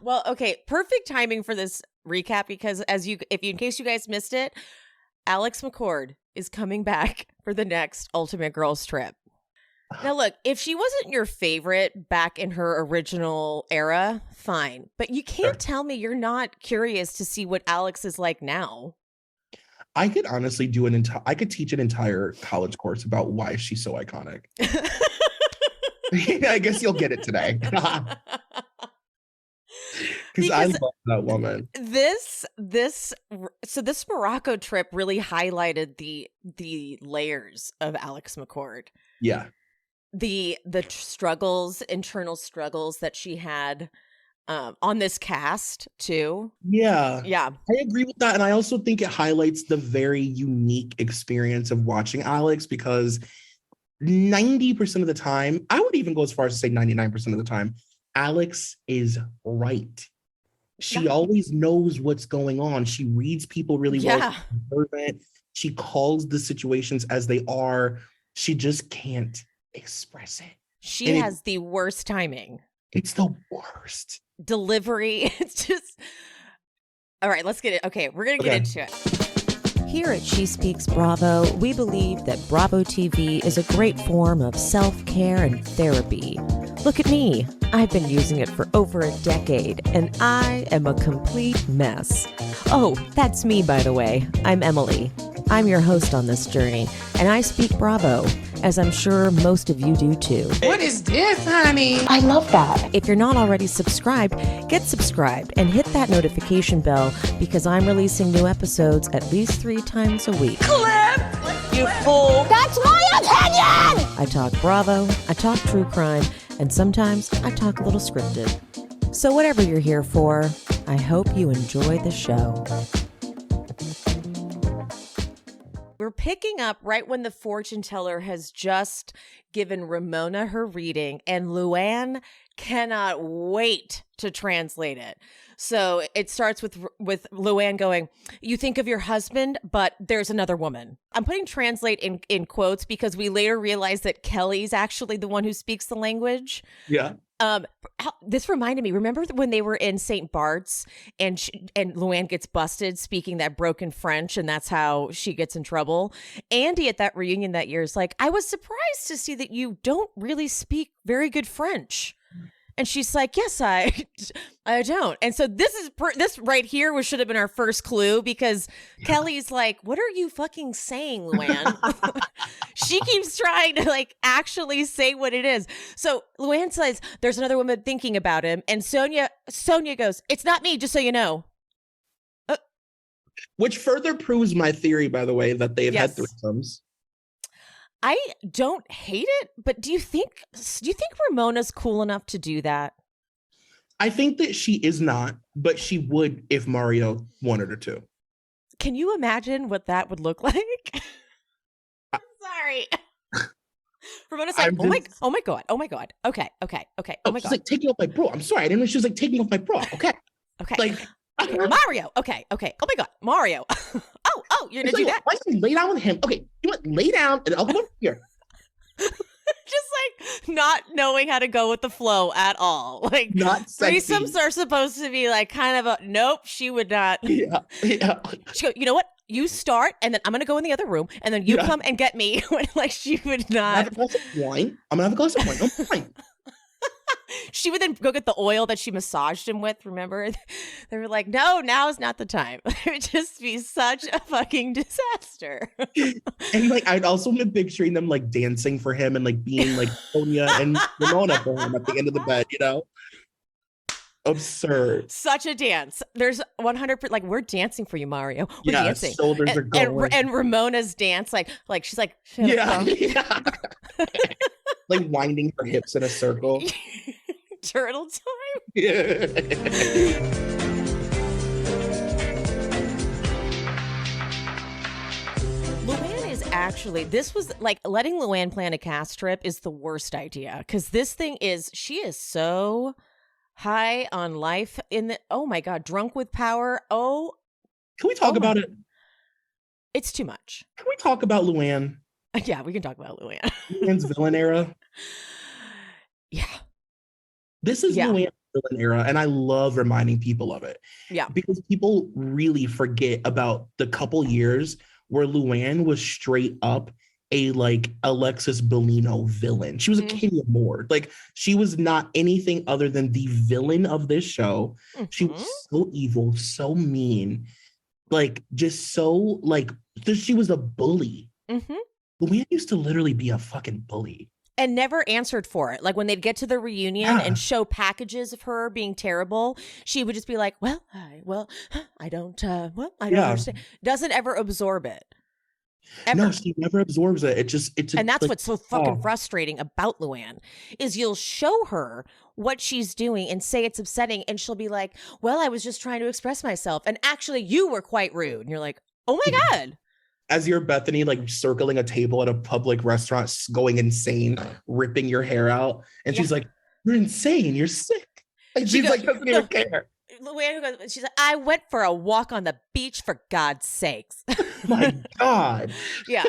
Well, okay, perfect timing for this recap because in case you guys missed it, Alex McCord is coming back for the next Ultimate Girls Trip. Now, look, if she wasn't your favorite back in her original era, fine. But you can't tell me you're not curious to see what Alex is like now. I could honestly I could teach an entire college course about why she's so iconic. I guess you'll get it today. Because I love that woman. This Morocco trip really highlighted the layers of Alex McCord. Yeah. The internal struggles that she had on this cast too. Yeah. Yeah. I agree with that. And I also think it highlights the very unique experience of watching Alex because 90% of the time, I would even go as far as to say 99% of the time, Alex is right. She always knows what's going on. She reads people really well. She calls the situations as they are. She just can't express it. She has the worst timing. It's the worst. Delivery. It's just... All right, let's get it. Okay, we're going to get into it. Here at She Speaks Bravo, we believe that Bravo TV is a great form of self-care and therapy. Look at me. I've been using it for over a decade, and I am a complete mess. Oh, that's me, by the way. I'm Emily. I'm your host on this journey, and I speak Bravo, as I'm sure most of you do too. What is this, honey? I love that. If you're not already subscribed, get subscribed and hit that notification bell because I'm releasing new episodes at least 3 times a week. Clip! You fool! That's my opinion! I talk Bravo, I talk true crime, and sometimes I talk a little scripted. So whatever you're here for, I hope you enjoy the show. We're picking up right when the fortune teller has just given Ramona her reading, and Luann cannot wait to translate it. So it starts with Luann going, "You think of your husband, but there's another woman." I'm putting translate in quotes because we later realized that Kelly's actually the one who speaks the language. Yeah. This reminded me, remember when they were in St. Bart's and Luann gets busted speaking that broken French, and that's how she gets in trouble? Andy at that reunion that year is like, "I was surprised to see that you don't really speak very good French." And she's like, "Yes, I don't." And so this right here should have been our first clue because Kelly's like, "What are you fucking saying, Luann?" She keeps trying to like actually say what it is. So Luann says, "There's another woman thinking about him." And Sonja goes, "It's not me, just so you know." Which further proves my theory, by the way, that they've had threesomes. I don't hate it, but do you think Ramona's cool enough to do that? I think that she is not, but she would if Mario wanted her to. Can you imagine what that would look like? I'm sorry. Ramona's like, oh my god. Okay. Oh my god. She's like, taking off my bra. I'm sorry. I didn't know she was like taking off my bra. Okay. Like, okay, Mario. Okay. Oh my god, Mario. oh, you're gonna do that? Why don't you lay down with him? Okay, you want lay down and I'll come over here. Just like not knowing how to go with the flow at all. Like not sexy. Threesomes are supposed to be like kind of a nope. She would not. Yeah. She go, "You know what? You start, and then I'm gonna go in the other room, and then you come and get me." Like she would not. I'm gonna have a glass of wine. I'm fine. She would then go get the oil that she massaged him with. Remember? They were like, "No, now is not the time." It would just be such a fucking disaster. And like, I'd also been picturing them like dancing for him and like being like Sonia and Ramona for him at the end of the bed, you know? Absurd. Such a dance. There's 100%, like, we're dancing for you, Mario. We're dancing. Shoulders are going. And Ramona's dance, like she's like, yeah. Like winding her hips in a circle. Turtle time. Yeah. Luann is actually, this was like letting Luann plan a cast trip is the worst idea because this thing is, she is so high on life in the, oh my God, drunk with power. Oh, can we talk about it? It's too much. Can we talk about Luann? Yeah, we can talk about Luann. Luann's villain era. Yeah. This is Luann villain era, and I love reminding people of it. Yeah. Because people really forget about the couple years where Luann was straight up a like Alexis Bellino villain. She was a Kenya Moore. Like she was not anything other than the villain of this show. She was so evil, so mean, like just so like she was a bully. Luann used to literally be a fucking bully. And never answered for it. Like when they'd get to the reunion and show packages of her being terrible, she would just be like, I don't understand. Doesn't ever absorb it. Ever. No, she never absorbs it. And that's what's so fucking frustrating about Luann is you'll show her what she's doing and say it's upsetting. And she'll be like, well, I was just trying to express myself. And actually you were quite rude. And you're like, oh my God. As you're Bethany, like circling a table at a public restaurant, going insane, ripping your hair out. And she's like, you're insane. You're sick. And she's like, doesn't even care. Luann goes, she's like, I went for a walk on the beach for God's sakes. My God. Yeah.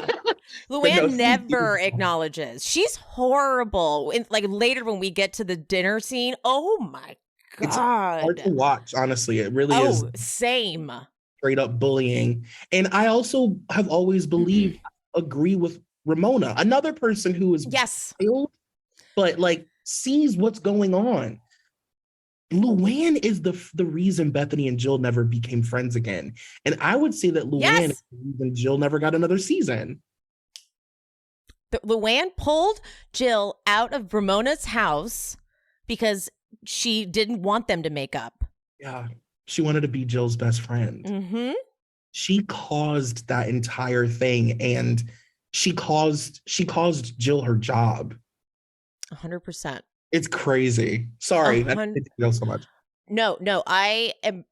Luann never acknowledges. She's horrible. Like later when we get to the dinner scene, oh my God. It's hard to watch, honestly. It really is. Same. Straight up bullying. And I also have always believed, agree with Ramona, another person who is wild, but like sees what's going on. Luann is the reason Bethany and Jill never became friends again. And I would say that Luann is the reason Jill never got another season. Luann pulled Jill out of Ramona's house because she didn't want them to make up. Yeah. She wanted to be Jill's best friend. She caused that entire thing, and she caused Jill her job. 100%. It's crazy. Sorry, I didn't know so much. No, I am,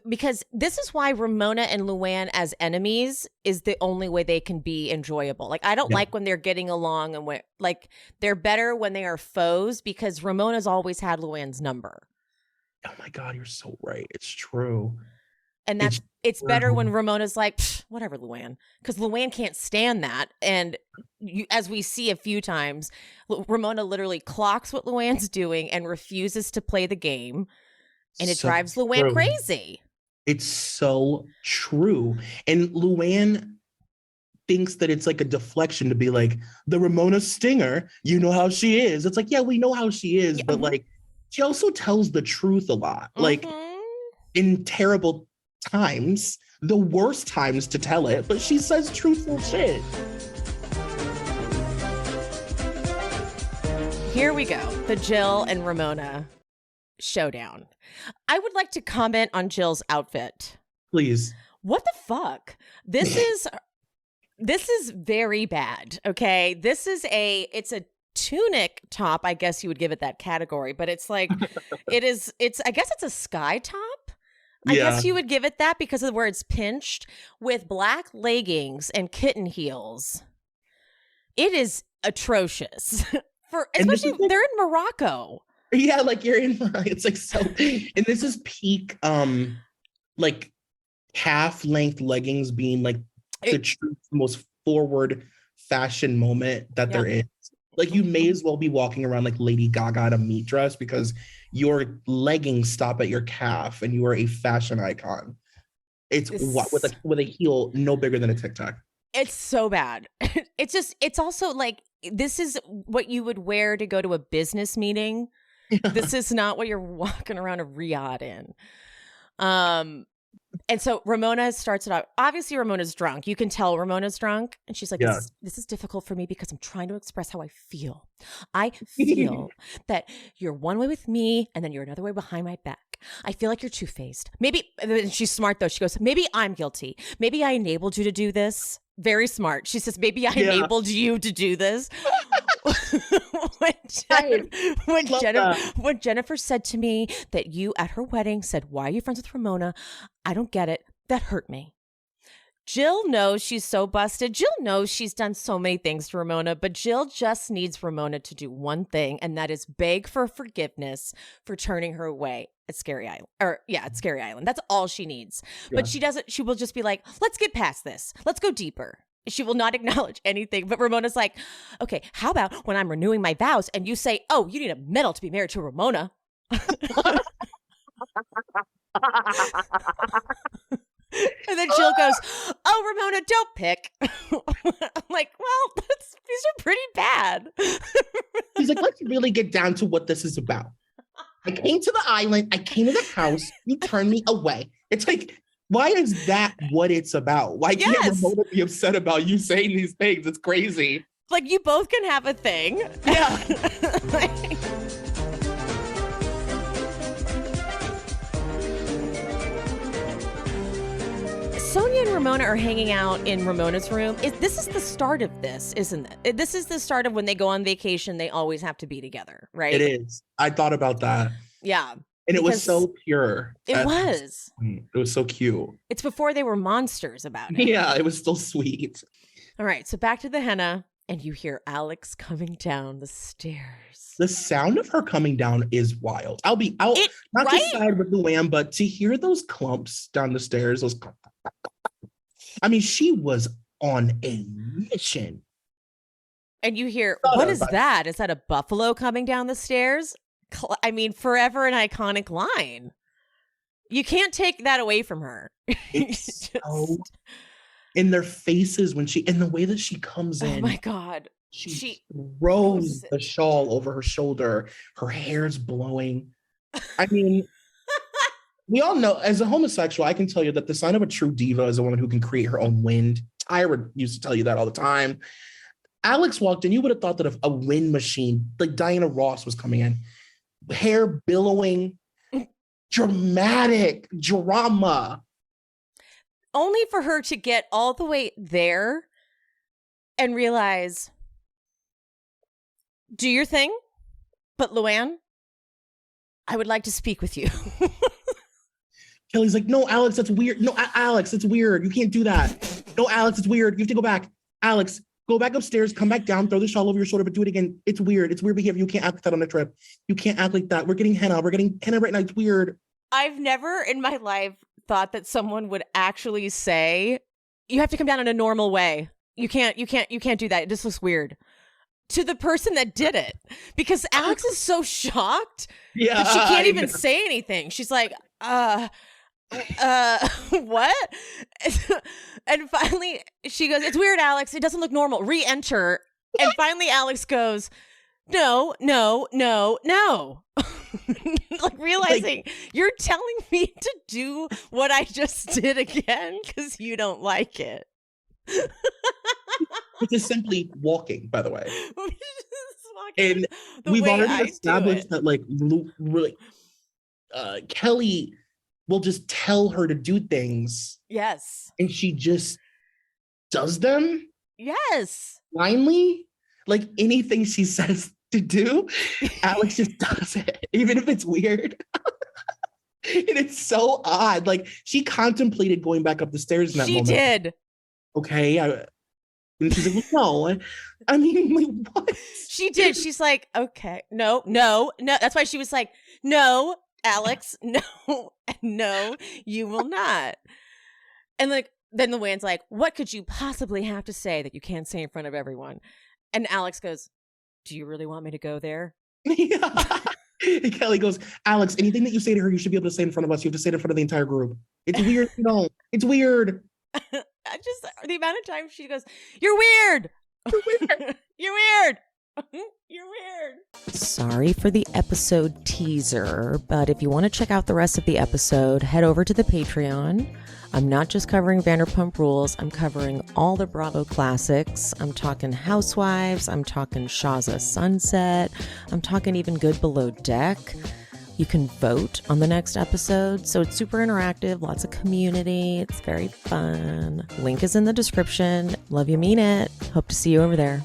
because this is why Ramona and Luann as enemies is the only way they can be enjoyable. Like I don't like when they're getting along, and when like they're better when they are foes, because Ramona's always had Luann's number. Oh my God, you're so right. It's true. And it's better when Ramona's like, whatever, Luann. Because Luann can't stand that. And as we see a few times, Ramona literally clocks what Luann's doing and refuses to play the game. And it drives Luann crazy. It's so true. And Luann thinks that it's like a deflection to be like, the Ramona stinger, you know how she is. It's like, yeah, we know how she is. But like, she also tells the truth a lot, like in terrible times, the worst times to tell it, but she says truthful shit. Here we go. The Jill and Ramona showdown. I would like to comment on Jill's outfit. Please. What the fuck? This is very bad. Okay. It's a tunic top, I guess you would give it that category, but it's like I guess it's a sky top. I guess you would give it that because of where it's pinched, with black leggings and kitten heels. It is atrocious. Especially they're in Morocco. Yeah, like you're in Morocco. It's like so, and this is peak like half length leggings being like the true most forward fashion moment that there is. Like you may as well be walking around like Lady Gaga in a meat dress because your leggings stop at your calf and you are a fashion icon. It's with a heel no bigger than a Tic Tac. It's so bad. It's also like, this is what you would wear to go to a business meeting. This is not what you're walking around a Riyadh in. And so Ramona starts it out. Obviously, Ramona's drunk. You can tell Ramona's drunk. And she's like, this is difficult for me because I'm trying to express how I feel. I feel that you're one way with me and then you're another way behind my back. I feel like you're two-faced. Maybe, and she's smart though. She goes, maybe I'm guilty. Maybe I enabled you to do this. Very smart. She says, maybe I enabled you to do this. When Jennifer said to me that you at her wedding said, why are you friends with Ramona? I don't get it. That hurt me. Jill knows she's so busted. Jill knows she's done so many things to Ramona, but Jill just needs Ramona to do one thing, and that is beg for forgiveness for turning her away at Scary Island. At Scary Island. That's all she needs. Yeah. But she doesn't. She will just be like, let's get past this. Let's go deeper. She will not acknowledge anything. But Ramona's like, okay, how about when I'm renewing my vows and you say, oh, you need a medal to be married to Ramona? And then Jill goes, "Oh, Ramona, don't pick." I'm like, well, these are pretty bad. He's like, let's really get down to what this is about. I came to the island. I came to the house. You turned me away. It's like, why is that what it's about? Why can't Ramona be upset about you saying these things? It's crazy. Like, you both can have a thing. Yeah. Sonja and Ramona are hanging out in Ramona's room. This is the start of this, isn't it? This is the start of when they go on vacation, they always have to be together, right? It is. I thought about that. Yeah. And it was so pure. It was. It was so cute. It's before they were monsters about it. Yeah, it was still sweet. All right, so back to the henna, and you hear Alex coming down the stairs. The sound of her coming down is wild. I'll not to side with Luann, but to hear those clumps down the stairs, I mean, she was on a mission. And you hear, what is that? Is that a buffalo coming down the stairs? I mean, forever an iconic line. You can't take that away from her. It's so in their faces in the way that she comes in. Oh my God. She throws the shawl over her shoulder. Her hair's blowing. I mean, we all know, as a homosexual, I can tell you that the sign of a true diva is a woman who can create her own wind. Tyra used to tell you that all the time. Alex walked in, you would have thought that a wind machine, like Diana Ross, was coming in. Hair billowing, dramatic drama. Only for her to get all the way there and realize, do your thing, but Luann, I would like to speak with you. Kelly's like, no, Alex, that's weird. No, Alex, it's weird. You can't do that. No, Alex, it's weird. You have to go back. Alex, go back upstairs, come back down, throw the shawl over your shoulder, but do it again. It's weird. It's weird behavior. You can't act like that on a trip. You can't act like that. We're getting henna. We're getting henna right now. It's weird. I've never in my life thought that someone would actually say, you have to come down in a normal way. You can't do that. It just looks weird. To the person that did it. Because Alex is so shocked that she can't even say anything. She's like, what? And finally she goes, it's weird, Alex. It doesn't look normal. Re-enter. And finally Alex goes, no. Like realizing you're telling me to do what I just did again because you don't like it. Which is simply walking, by the way. And we've already established that, like, really, Kelly will just tell her to do things. Yes. And she just does them. Yes. Blindly. Like anything she says to do, Alex just does it, even if it's weird. And it's so odd. Like, she contemplated going back up the stairs in that moment. She did. Okay. And she's like, no. I mean, like, what? She did. She's like, okay, no. That's why she was like, no, Alex, no, you will not. And like, then Luann's like, what could you possibly have to say that you can't say in front of everyone? And Alex goes, do you really want me to go there? Yeah. And Kelly goes, Alex, anything that you say to her, you should be able to say in front of us. You have to say it in front of the entire group. It's weird. No, it's weird. Just the amount of time she goes, you're weird. You're weird. You're weird. You're weird. Sorry for the episode teaser, but if you want to check out the rest of the episode, head over to the Patreon. I'm not just covering Vanderpump Rules. I'm covering all the Bravo classics. I'm talking Housewives. I'm talking Shaza Sunset. I'm talking even Good Below Deck. You can vote on the next episode, so it's super interactive, lots of community. It's very fun. Link is in the description. Love you, mean it. Hope to see you over there.